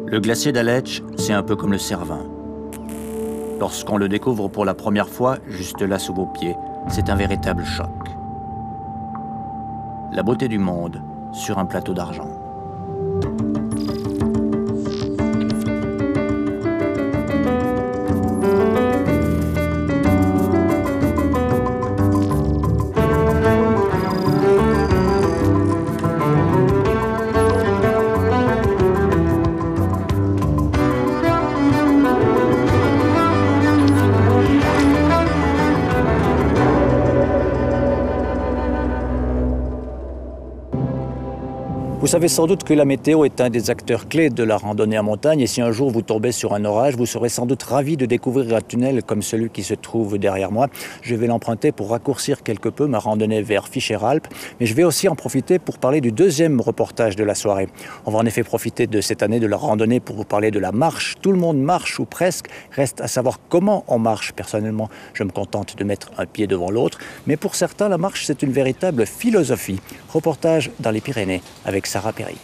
Le glacier d'Aletsch, c'est un peu comme le Cervin. Lorsqu'on le découvre pour la première fois, juste là sous vos pieds, c'est un véritable choc. La beauté du monde sur un plateau d'argent. Vous savez sans doute que la météo est un des acteurs clés de la randonnée en montagne et si un jour vous tombez sur un orage, vous serez sans doute ravi de découvrir un tunnel comme celui qui se trouve derrière moi. Je vais l'emprunter pour raccourcir quelque peu ma randonnée vers Fischer-Alpes, mais je vais aussi en profiter pour parler du deuxième reportage de la soirée. On va en effet profiter de cette année de la randonnée pour vous parler de la marche. Tout le monde marche ou presque, reste à savoir comment on marche. Personnellement, je me contente de mettre un pied devant l'autre, mais pour certains, la marche c'est une véritable philosophie. Reportage dans les Pyrénées avec Sarah Perric.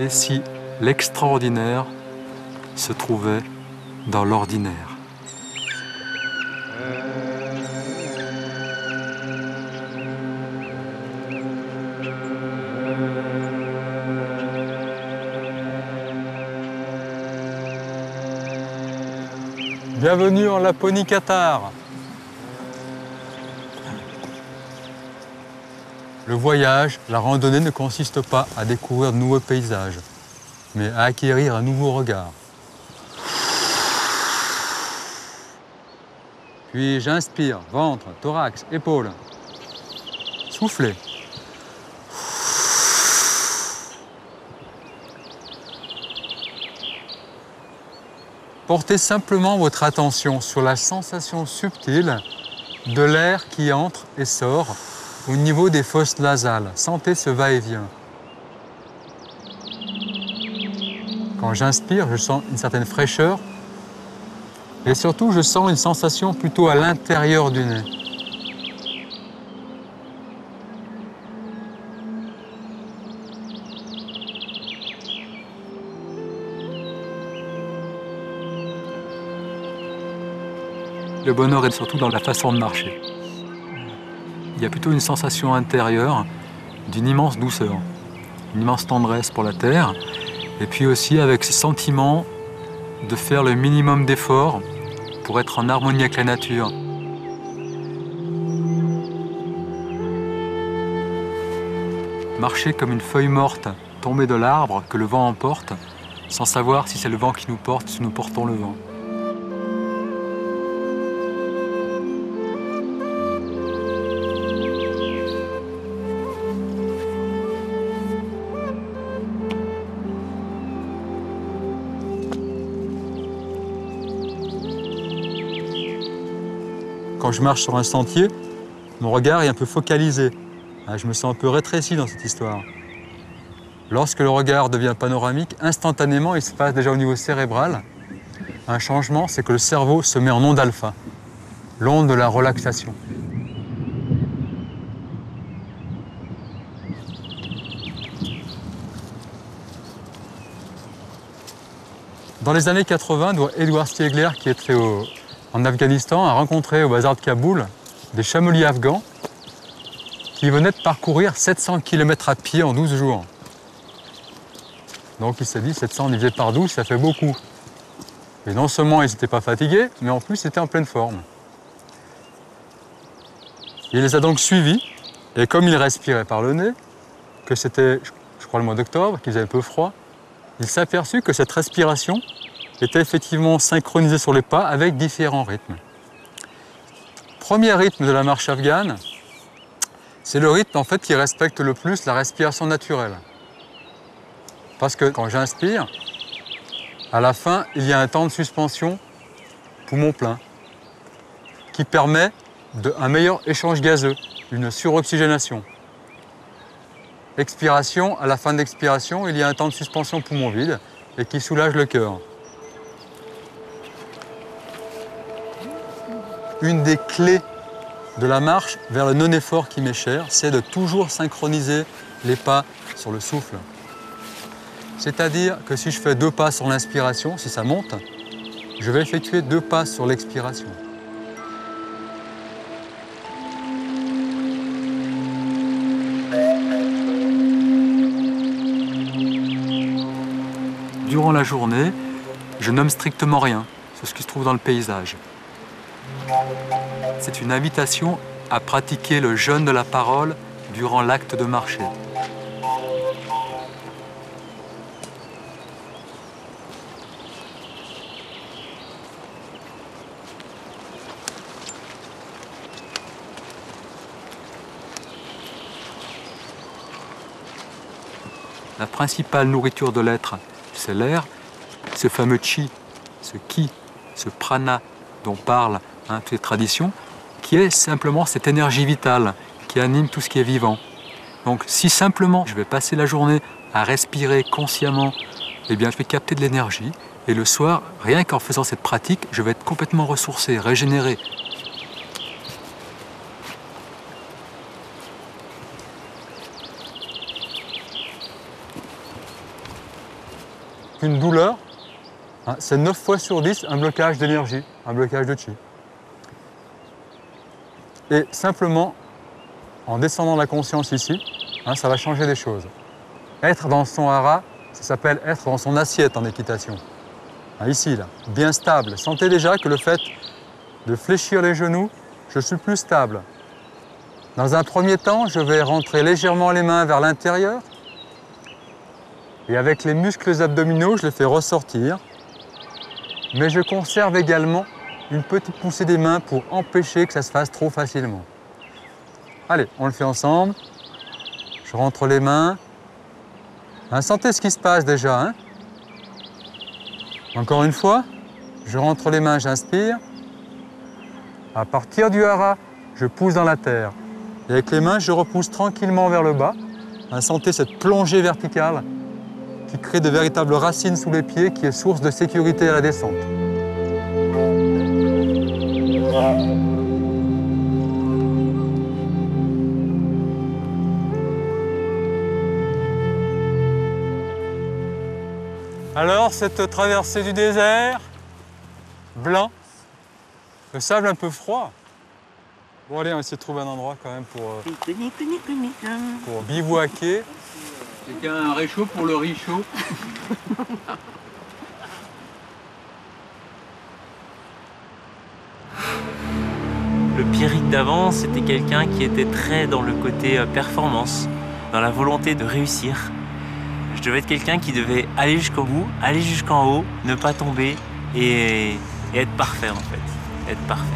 Et si l'extraordinaire se trouvait dans l'ordinaire? Bienvenue en Laponie-Cathare. Le voyage, la randonnée ne consiste pas à découvrir de nouveaux paysages, mais à acquérir un nouveau regard. Puis j'inspire, ventre, thorax, épaules. Soufflez. Portez simplement votre attention sur la sensation subtile de l'air qui entre et sort au niveau des fosses nasales. Sentez ce va-et-vient. Quand j'inspire, je sens une certaine fraîcheur et surtout, je sens une sensation plutôt à l'intérieur du nez. Le bonheur est surtout dans la façon de marcher. Il y a plutôt une sensation intérieure d'une immense douceur, une immense tendresse pour la terre, et puis aussi avec ce sentiment de faire le minimum d'efforts pour être en harmonie avec la nature. Marcher comme une feuille morte tombée de l'arbre que le vent emporte, sans savoir si c'est le vent qui nous porte, si nous portons le vent. Quand je marche sur un sentier, mon regard est un peu focalisé. Je me sens un peu rétréci dans cette histoire. Lorsque le regard devient panoramique, instantanément, il se passe déjà au niveau cérébral un changement, c'est que le cerveau se met en onde alpha, l'onde de la relaxation. Dans les années 80, Edward Stiegler, qui était en Afghanistan, a rencontré au bazar de Kaboul des chameliers afghans qui venaient de parcourir 700 km à pied en 12 jours. Donc il s'est dit 700 divisé par 12, ça fait beaucoup. Et non seulement ils n'étaient pas fatigués, mais en plus ils étaient en pleine forme. Il les a donc suivis, et comme ils respiraient par le nez, que c'était, je crois, le mois d'octobre, qu'ils avaient peu froid, il s'est aperçu que cette respiration était effectivement synchronisée sur les pas avec différents rythmes. Premier rythme de la marche afghane, c'est le rythme en fait qui respecte le plus la respiration naturelle. Parce que quand j'inspire, à la fin, il y a un temps de suspension, poumon plein, qui permet un meilleur échange gazeux, une suroxygénation. Expiration, à la fin de l'expiration, il y a un temps de suspension poumon vide et qui soulage le cœur. Une des clés de la marche vers le non-effort qui m'est cher, c'est de toujours synchroniser les pas sur le souffle. C'est-à-dire que si je fais 2 pas sur l'inspiration, si ça monte, je vais effectuer 2 pas sur l'expiration. Durant la journée, je nomme strictement rien sur ce qui se trouve dans le paysage. C'est une invitation à pratiquer le jeûne de la parole durant l'acte de marcher. La principale nourriture de l'être, c'est l'air, ce fameux chi, ce ki, ce prana dont parlent toutes les traditions, qui est simplement cette énergie vitale qui anime tout ce qui est vivant. Donc si simplement je vais passer la journée à respirer consciemment, eh bien je vais capter de l'énergie et le soir, rien qu'en faisant cette pratique, je vais être complètement ressourcé, régénéré. Une douleur, c'est 9 fois sur 10 un blocage d'énergie, un blocage de chi. Et simplement, en descendant la conscience ici, ça va changer des choses. Être dans son hara, ça s'appelle être dans son assiette en équitation. Ici, là, bien stable. Sentez déjà que le fait de fléchir les genoux, je suis plus stable. Dans un premier temps, je vais rentrer légèrement les mains vers l'intérieur. Et avec les muscles abdominaux, je les fais ressortir. Mais je conserve également une petite poussée des mains pour empêcher que ça se fasse trop facilement. Allez, on le fait ensemble. Je rentre les mains. Sentez ce qui se passe déjà. Encore une fois, je rentre les mains, j'inspire. À partir du hara, je pousse dans la terre. Et avec les mains, je repousse tranquillement vers le bas. Sentez cette plongée verticale qui crée de véritables racines sous les pieds, qui est source de sécurité à la descente. Alors, cette traversée du désert, blanc, le sable un peu froid. Bon, allez, on va essayer de trouver un endroit quand même pour bivouaquer. Quelqu'un a un réchaud pour le riz chaud. Le Pierrick d'avant, c'était quelqu'un qui était très dans le côté performance, dans la volonté de réussir. Je devais être quelqu'un qui devait aller jusqu'au bout, aller jusqu'en haut, ne pas tomber et être parfait en fait, être parfait.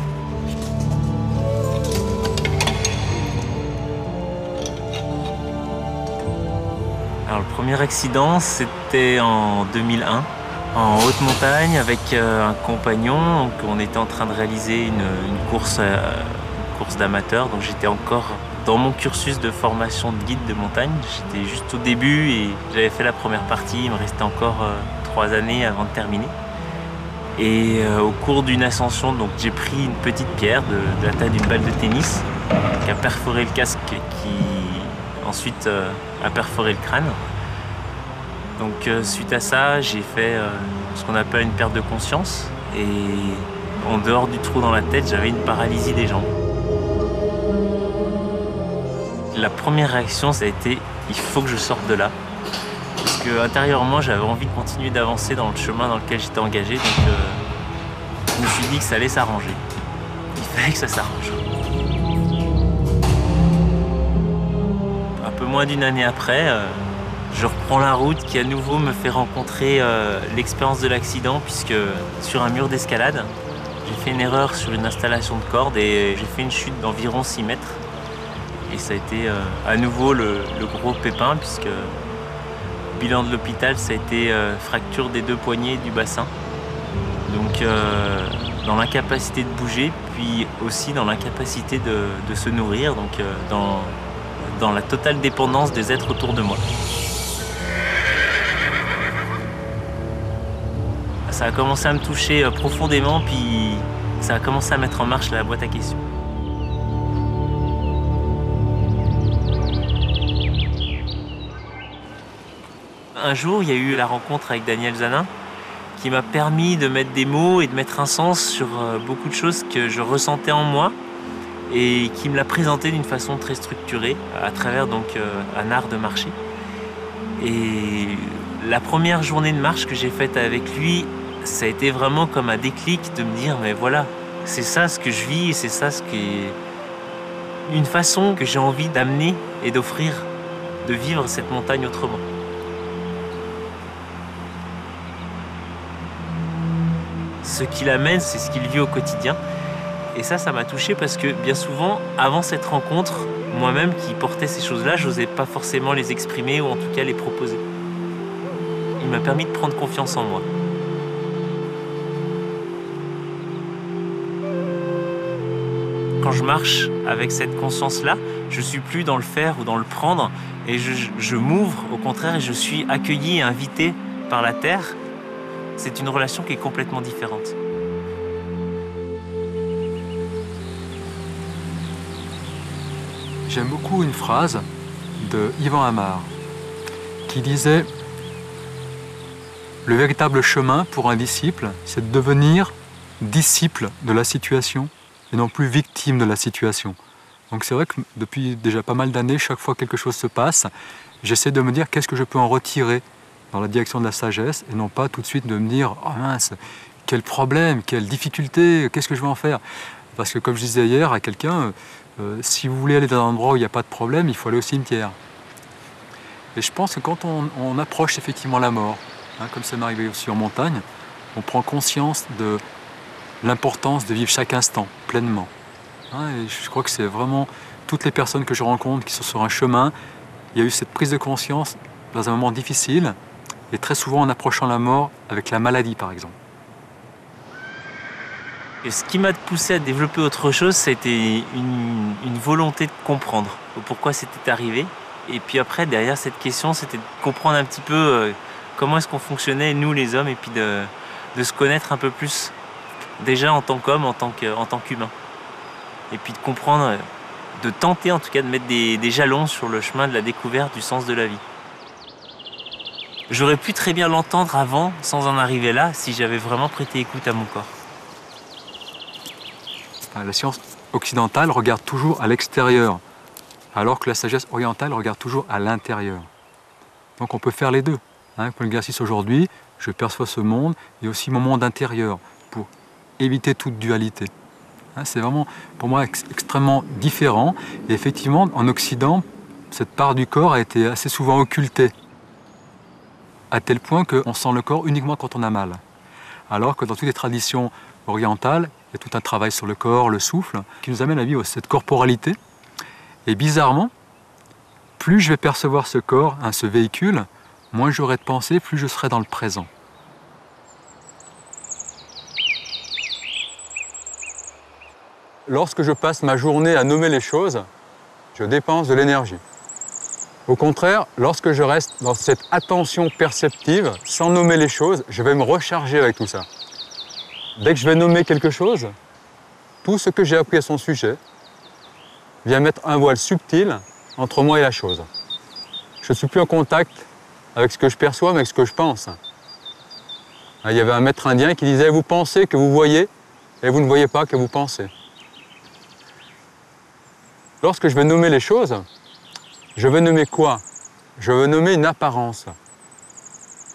Alors le premier accident, c'était en 2001, en haute montagne avec un compagnon. Donc, on était en train de réaliser une course d'amateur, donc j'étais encore dans mon cursus de formation de guide de montagne. J'étais juste au début et j'avais fait la première partie, il me restait encore 3 années avant de terminer. Et au cours d'une ascension, donc j'ai pris une petite pierre de la taille d'une balle de tennis qui a perforé le casque, qui ensuite a perforé le crâne. Donc suite à ça, j'ai fait ce qu'on appelle une perte de conscience. Et en dehors du trou dans la tête, j'avais une paralysie des jambes. La première réaction, ça a été « il faut que je sorte de là ». Parce que intérieurement, j'avais envie de continuer d'avancer dans le chemin dans lequel j'étais engagé. Donc je me suis dit que ça allait s'arranger. Il fallait que ça s'arrange. peu moins d'une année après, je reprends la route qui à nouveau me fait rencontrer l'expérience de l'accident, puisque sur un mur d'escalade, j'ai fait une erreur sur une installation de corde et j'ai fait une chute d'environ 6 mètres. Et ça a été à nouveau le gros pépin, puisque bilan de l'hôpital, ça a été fracture des 2 poignets du bassin. Donc dans l'incapacité de bouger, puis aussi dans l'incapacité de se nourrir, donc dans la totale dépendance des êtres autour de moi. Ça a commencé à me toucher profondément, puis ça a commencé à mettre en marche la boîte à questions. Un jour, il y a eu la rencontre avec Daniel Zanin qui m'a permis de mettre des mots et de mettre un sens sur beaucoup de choses que je ressentais en moi et qui me l'a présenté d'une façon très structurée à travers donc un art de marcher. Et la première journée de marche que j'ai faite avec lui, ça a été vraiment comme un déclic de me dire mais voilà, c'est ça ce que je vis, c'est ça ce qui est une façon que j'ai envie d'amener et d'offrir, de vivre cette montagne autrement. Ce qu'il amène, c'est ce qu'il vit au quotidien. Et ça m'a touché parce que bien souvent, avant cette rencontre, moi-même qui portais ces choses-là, je n'osais pas forcément les exprimer ou en tout cas les proposer. Il m'a permis de prendre confiance en moi. Quand je marche avec cette conscience-là, je ne suis plus dans le faire ou dans le prendre et je m'ouvre, au contraire, et je suis accueilli et invité par la terre. C'est une relation qui est complètement différente. J'aime beaucoup une phrase de Ivan Amar qui disait « Le véritable chemin pour un disciple, c'est de devenir disciple de la situation et non plus victime de la situation. » Donc c'est vrai que depuis déjà pas mal d'années, chaque fois que quelque chose se passe, j'essaie de me dire qu'est-ce que je peux en retirer dans la direction de la sagesse et non pas tout de suite de me dire « Oh mince, quel problème, quelle difficulté, qu'est-ce que je vais en faire ?» Parce que comme je disais hier à quelqu'un, si vous voulez aller dans un endroit où il n'y a pas de problème, il faut aller au cimetière. Et je pense que quand on approche effectivement la mort, comme ça m'est arrivé aussi en montagne, on prend conscience de l'importance de vivre chaque instant pleinement. Et je crois que c'est vraiment toutes les personnes que je rencontre qui sont sur un chemin, il y a eu cette prise de conscience dans un moment difficile, et très souvent en approchant la mort avec la maladie par exemple. Et ce qui m'a poussé à développer autre chose, c'était une volonté de comprendre pourquoi c'était arrivé. Et puis après, derrière cette question, c'était de comprendre un petit peu comment est-ce qu'on fonctionnait, nous les hommes, et puis de se connaître un peu plus, déjà en tant qu'homme, en tant qu'humain. Et puis de comprendre, de tenter en tout cas de mettre des jalons sur le chemin de la découverte du sens de la vie. J'aurais pu très bien l'entendre avant, sans en arriver là, si j'avais vraiment prêté écoute à mon corps. La science occidentale regarde toujours à l'extérieur, alors que la sagesse orientale regarde toujours à l'intérieur. Donc on peut faire les deux. Pour l'exercice aujourd'hui, je perçois ce monde et aussi mon monde intérieur pour éviter toute dualité. C'est vraiment pour moi extrêmement différent. Et effectivement, en Occident, cette part du corps a été assez souvent occultée, à tel point qu'on sent le corps uniquement quand on a mal. Alors que dans toutes les traditions orientales, il y a tout un travail sur le corps, le souffle, qui nous amène à vivre cette corporalité. Et bizarrement, plus je vais percevoir ce corps, ce véhicule, moins j'aurai de pensée, plus je serai dans le présent. Lorsque je passe ma journée à nommer les choses, je dépense de l'énergie. Au contraire, lorsque je reste dans cette attention perceptive, sans nommer les choses, je vais me recharger avec tout ça. Dès que je vais nommer quelque chose, tout ce que j'ai appris à son sujet vient mettre un voile subtil entre moi et la chose. Je ne suis plus en contact avec ce que je perçois, mais avec ce que je pense. Il y avait un maître indien qui disait « Vous pensez que vous voyez et vous ne voyez pas que vous pensez ». Lorsque je vais nommer les choses, je vais nommer quoi? Je vais nommer une apparence.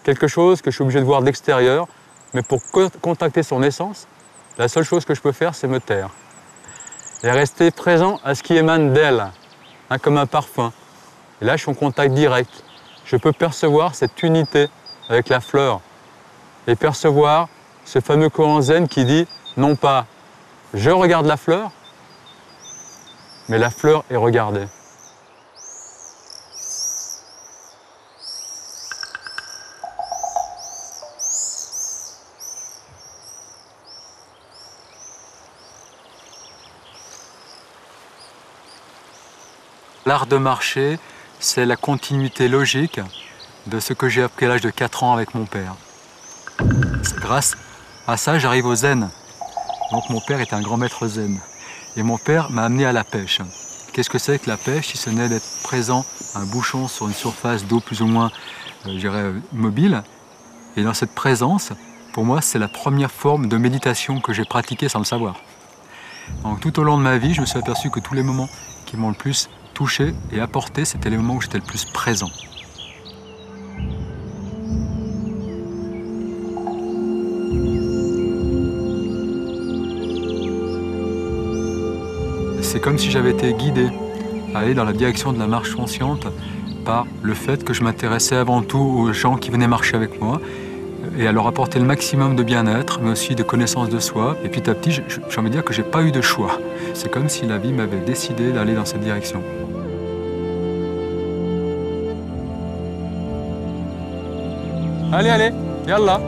Quelque chose que je suis obligé de voir de l'extérieur, mais pour contacter son essence, la seule chose que je peux faire, c'est me taire. Et rester présent à ce qui émane d'elle, comme un parfum. Et là, je suis en contact direct. Je peux percevoir cette unité avec la fleur et percevoir ce fameux koan zen qui dit non pas je regarde la fleur, mais la fleur est regardée. L'art de marcher, c'est la continuité logique de ce que j'ai appris à l'âge de 4 ans avec mon père. Grâce à ça, j'arrive au zen. Donc mon père est un grand maître zen. Et mon père m'a amené à la pêche. Qu'est-ce que c'est que la pêche si ce n'est d'être présent un bouchon sur une surface d'eau plus ou moins, je dirais, mobile. Et dans cette présence, pour moi, c'est la première forme de méditation que j'ai pratiquée sans le savoir. Donc tout au long de ma vie, je me suis aperçu que tous les moments qui m'ont le plus touché et apporté, c'était les moments où j'étais le plus présent. C'est comme si j'avais été guidé à aller dans la direction de la marche consciente par le fait que je m'intéressais avant tout aux gens qui venaient marcher avec moi et à leur apporter le maximum de bien-être, mais aussi de connaissance de soi. Et petit à petit, j'ai envie de dire que j'ai pas eu de choix. C'est comme si la vie m'avait décidé d'aller dans cette direction. Allez, allez, yallah.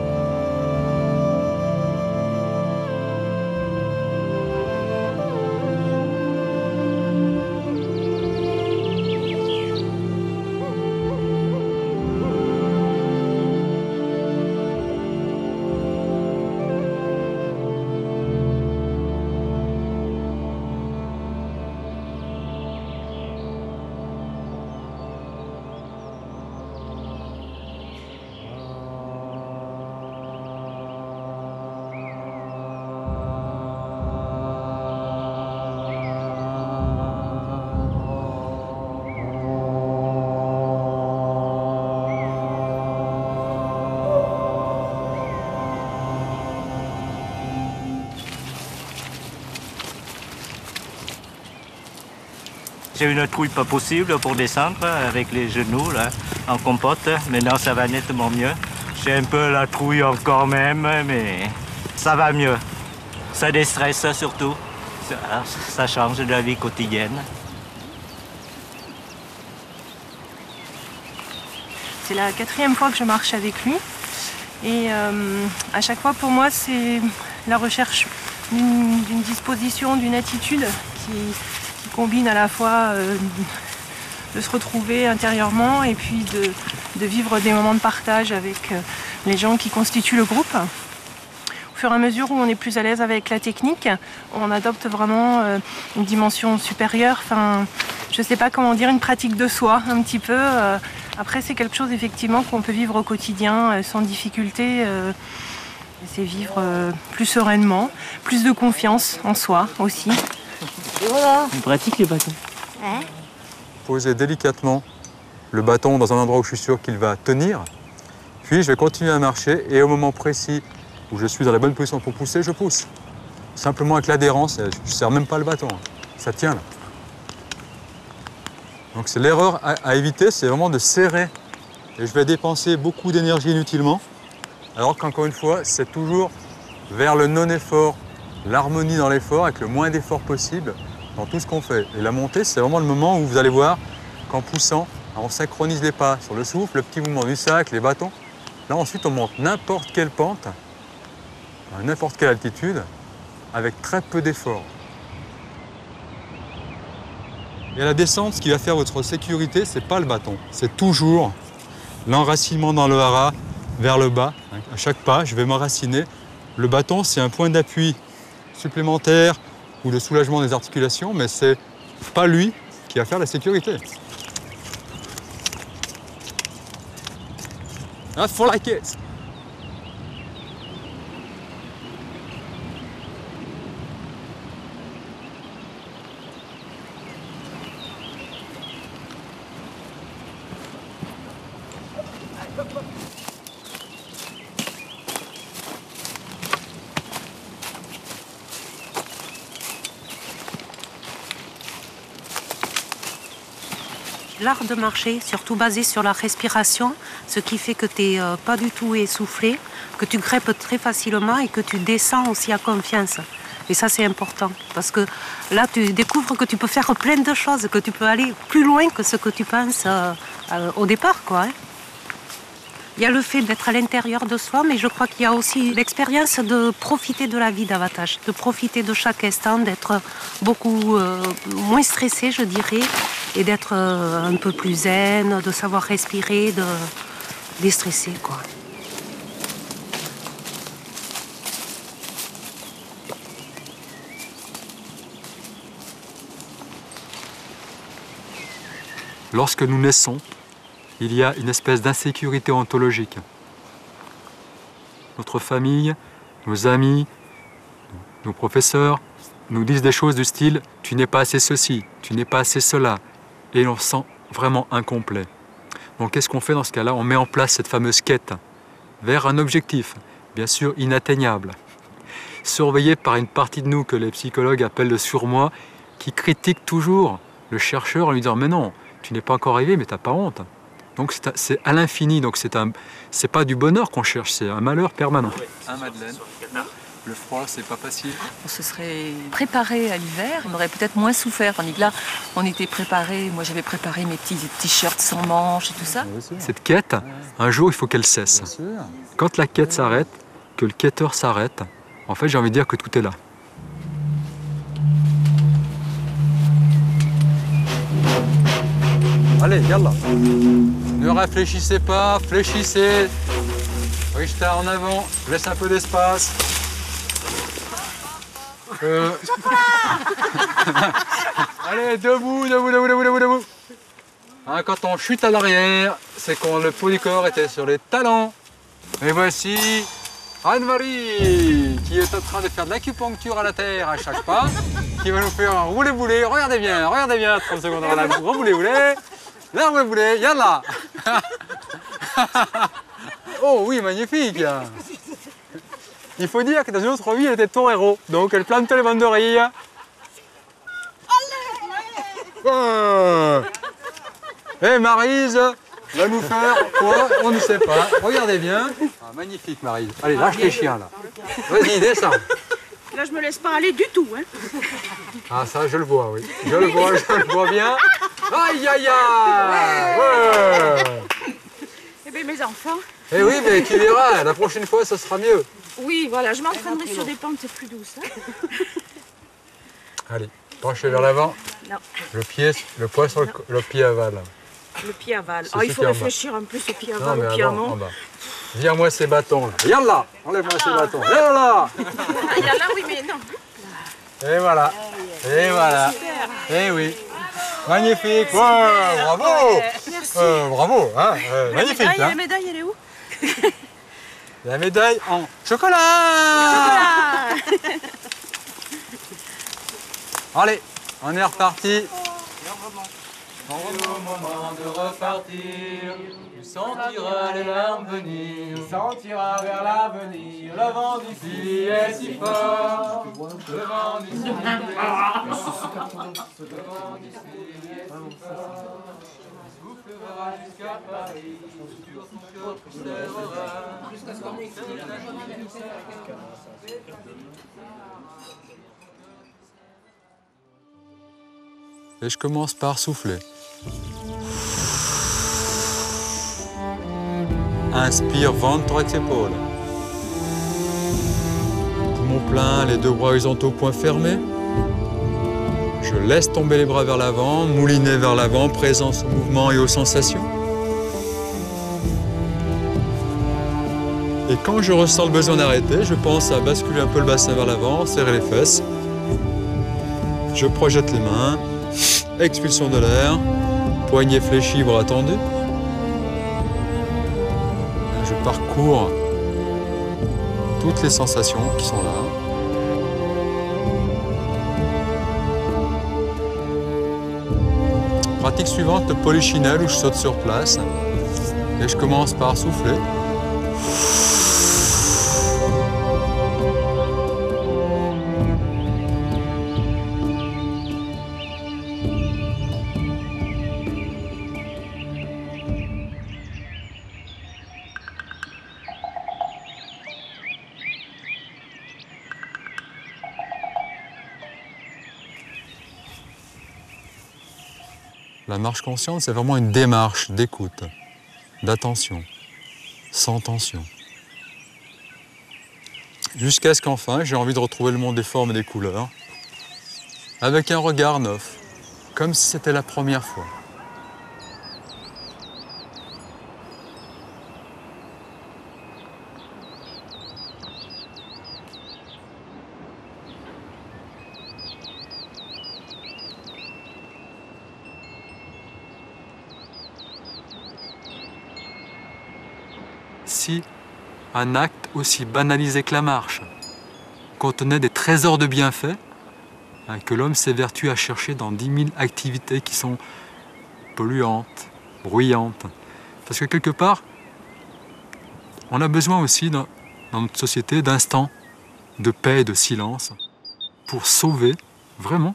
J'ai une trouille pas possible pour descendre avec les genoux là, en compote. Maintenant ça va nettement mieux. J'ai un peu la trouille encore même, mais ça va mieux. Ça déstresse surtout. Ça change de la vie quotidienne. C'est la 4e fois que je marche avec lui. Et à chaque fois pour moi c'est la recherche d'une disposition, d'une attitude qui combine à la fois de se retrouver intérieurement et puis de vivre des moments de partage avec les gens qui constituent le groupe. Au fur et à mesure où on est plus à l'aise avec la technique, on adopte vraiment une dimension supérieure, enfin, je ne sais pas comment dire, une pratique de soi un petit peu. Après c'est quelque chose effectivement qu'on peut vivre au quotidien sans difficulté. C'est vivre plus sereinement, plus de confiance en soi aussi. Et voilà. On pratique les bâtons. Ouais. Poser délicatement le bâton dans un endroit où je suis sûr qu'il va tenir. Puis je vais continuer à marcher et au moment précis où je suis dans la bonne position pour pousser, je pousse. Simplement avec l'adhérence, je ne serre même pas le bâton. Ça tient là. Donc c'est l'erreur à éviter, c'est vraiment de serrer. Et je vais dépenser beaucoup d'énergie inutilement. Alors qu'encore une fois, c'est toujours vers le non-effort, l'harmonie dans l'effort avec le moins d'effort possible dans tout ce qu'on fait. Et la montée, c'est vraiment le moment où vous allez voir qu'en poussant, on synchronise les pas sur le souffle, le petit mouvement du sac, les bâtons. Là, ensuite, on monte n'importe quelle pente, à n'importe quelle altitude, avec très peu d'effort. Et à la descente, ce qui va faire votre sécurité, c'est pas le bâton. C'est toujours l'enracinement dans le hara vers le bas. À chaque pas, je vais m'enraciner. Le bâton, c'est un point d'appui supplémentaire ou de soulagement des articulations, mais c'est pas lui qui va faire la sécurité. I feel like it. L'art de marcher, surtout basé sur la respiration, ce qui fait que tu n'es pas du tout essoufflé, que tu grimpes très facilement et que tu descends aussi à confiance. Et ça, c'est important, parce que là, tu découvres que tu peux faire plein de choses, que tu peux aller plus loin que ce que tu penses au départ, quoi, hein. Il y a le fait d'être à l'intérieur de soi, mais je crois qu'il y a aussi l'expérience de profiter de la vie davantage, de profiter de chaque instant, d'être beaucoup moins stressé, je dirais, et d'être un peu plus zen, de savoir respirer, de déstresser, quoi. Lorsque nous naissons, il y a une espèce d'insécurité ontologique. Notre famille, nos amis, nos professeurs nous disent des choses du style « tu n'es pas assez ceci, tu n'es pas assez cela » et on se sent vraiment incomplet. Donc qu'est-ce qu'on fait dans ce cas-là? On met en place cette fameuse quête vers un objectif, bien sûr inatteignable, surveillé par une partie de nous que les psychologues appellent le surmoi, qui critique toujours le chercheur en lui disant « mais non, tu n'es pas encore arrivé, mais tu n'as pas honte ». Donc c'est à l'infini, donc c'est pas du bonheur qu'on cherche, c'est un malheur permanent. Hein, Madeleine, le froid, c'est pas facile. On se serait préparé à l'hiver, on aurait peut-être moins souffert. Tandis que là, on était préparé. Moi, j'avais préparé mes petits t-shirts sans manches et tout ça. Cette quête, un jour, il faut qu'elle cesse. Quand la quête s'arrête, que le quêteur s'arrête, en fait, j'ai envie de dire que tout est là. Allez, yallah. Ne réfléchissez pas, fléchissez. Richter en avant, je laisse un peu d'espace. Allez, debout, debout, debout, debout, debout, debout. Hein, quand on chute à l'arrière, c'est quand le poids du corps était sur les talons. Et voici Anne-Marie, qui est en train de faire de l'acupuncture à la terre à chaque pas, qui va nous faire un roulé-boulé. Regardez bien, 30 secondes avant la roulé-boulé. Là, roulé-boulé, yallah. Oh oui, magnifique. Il faut dire que dans une autre vie, elle était torero, donc elle plantait les banderilles. Oh. Et Maryse va nous faire quoi? On ne sait pas. Regardez bien. Ah, magnifique, Maryse. Allez, lâche les chiens, là. Vas-y, descends. Là, je me laisse pas aller du tout, hein. Ah, ça, je le vois, oui. Je le vois bien. Aïe, aïe, aïe. Ouais. Eh bien, mes enfants. Eh oui, mais tu verras, la prochaine fois, ça sera mieux. Oui, voilà, je m'entraînerai sur des pentes plus douces. Hein. Allez, penchez vers l'avant. Non. Le poids sur le pied aval. Le pied aval. Ah, il faut réfléchir un peu ce pied aval ou pied amont. Viens-moi ces bâtons là. Yallah, enlève-moi ces bâtons. Yallah. Yallah, oui, mais non. Et voilà. Et voilà. Et oui. Magnifique. Ouais, bravo. Merci. Bravo. Hein. Magnifique. Médaille, hein. la médaille, elle est où? La médaille en chocolat. Allez, on est reparti. Au moment de repartir, tu sentiras les larmes venir. Tu sentiras vers l'avenir, le vent d'ici est si fort. Le vent d'ici est soufflera jusqu'à Paris. Sur son cœur tu serreras. Jusqu'à ce qu'on Et je commence par souffler. Inspire, ventre et épaules. Poumon plein, les deux bras horizontaux, poings fermés. Je laisse tomber les bras vers l'avant, mouliner vers l'avant, présence au mouvement et aux sensations. Et quand je ressens le besoin d'arrêter, je pense à basculer un peu le bassin vers l'avant, serrer les fesses. Je projette les mains. Expulsion de l'air, poignet fléchi, bras tendus. Je parcours toutes les sensations qui sont là. Pratique suivante, le polichinelle où je saute sur place. Et je commence par souffler. La marche consciente, c'est vraiment une démarche d'écoute, d'attention, sans tension. Jusqu'à ce qu'enfin, j'ai envie de retrouver le monde des formes et des couleurs, avec un regard neuf, comme si c'était la première fois. Si un acte aussi banalisé que la marche contenait des trésors de bienfaits que l'homme s'évertue à chercher dans 10 000 activités qui sont polluantes, bruyantes. Parce que quelque part, on a besoin aussi dans notre société d'instants de paix et de silence pour sauver vraiment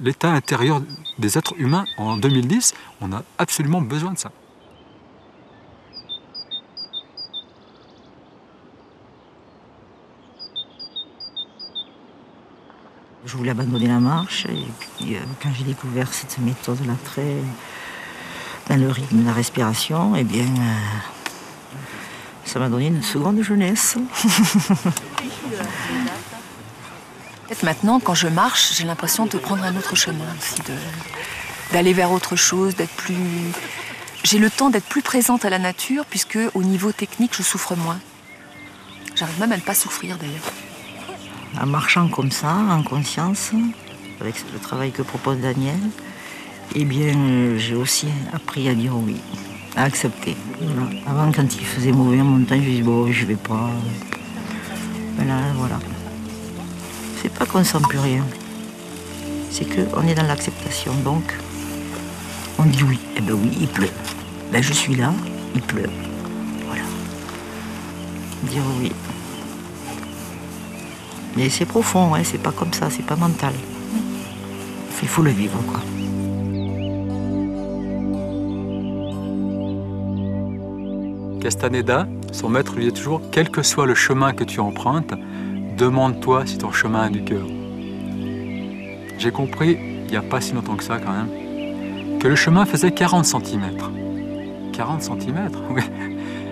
l'état intérieur des êtres humains. En 2010, on a absolument besoin de ça. Je voulais abandonner la marche et puis quand j'ai découvert cette méthode-là très dans le rythme de la respiration, eh bien ça m'a donné une seconde jeunesse. Peut-être maintenant, quand je marche, j'ai l'impression de prendre un autre chemin aussi, d'aller vers autre chose, d'être plus... J'ai le temps d'être plus présente à la nature puisque au niveau technique, je souffre moins. J'arrive même à ne pas souffrir d'ailleurs. En marchant comme ça, en conscience, avec le travail que propose Daniel, eh bien, j'ai aussi appris à dire oui, à accepter. Voilà. Avant, quand il faisait mauvais en montagne, je disais bon, je vais pas. Mais là, voilà. C'est pas qu'on sent plus rien. C'est qu'on est dans l'acceptation. Donc, on dit oui. Eh bien oui, il pleut. Ben, je suis là, il pleut. Voilà. Dire oui. Mais c'est profond, hein, c'est pas comme ça, c'est pas mental. Il faut le vivre, quoi. Castaneda, son maître lui dit toujours, quel que soit le chemin que tu empruntes, demande-toi si ton chemin est du cœur. J'ai compris, il n'y a pas si longtemps que ça quand même, que le chemin faisait 40 cm. 40 cm, oui,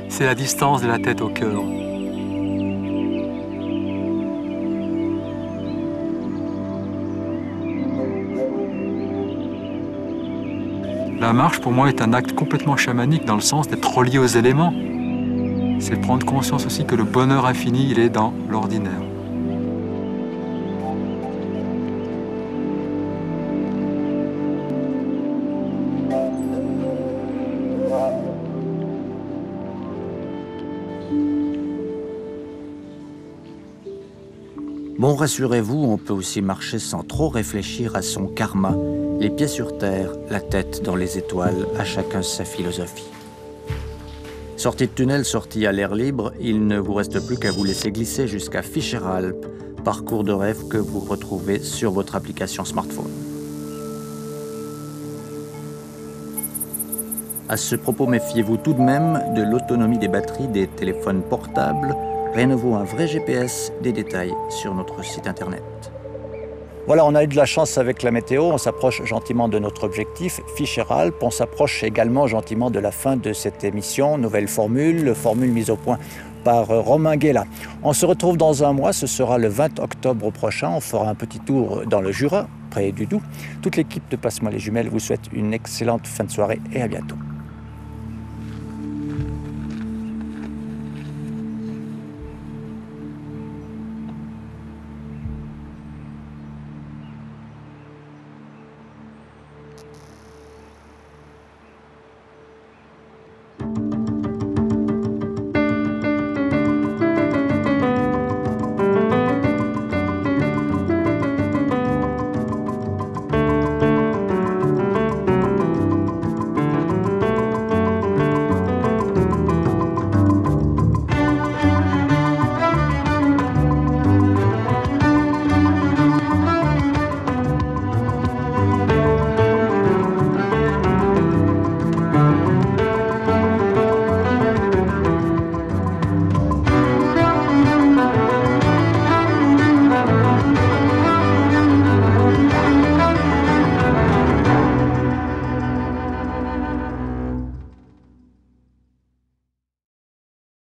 c'est la distance de la tête au cœur. La marche, pour moi, est un acte complètement chamanique dans le sens d'être relié aux éléments. C'est prendre conscience aussi que le bonheur infini, il est dans l'ordinaire. Bon, rassurez-vous, on peut aussi marcher sans trop réfléchir à son karma. Les pieds sur terre, la tête dans les étoiles, à chacun sa philosophie. Sortie de tunnel, sortie à l'air libre, il ne vous reste plus qu'à vous laisser glisser jusqu'à Fischer-Alpes, parcours de rêve que vous retrouvez sur votre application smartphone. À ce propos, méfiez-vous tout de même de l'autonomie des batteries des téléphones portables. Rien ne vaut un vrai GPS, des détails sur notre site internet. Voilà, on a eu de la chance avec la météo, on s'approche gentiment de notre objectif, Fischer-Alpes. On s'approche également gentiment de la fin de cette émission. Nouvelle formule mise au point par Romain Guéla. On se retrouve dans un mois, ce sera le 20 octobre prochain. On fera un petit tour dans le Jura, près du Doubs. Toute l'équipe de Passe-moi les jumelles vous souhaite une excellente fin de soirée et à bientôt.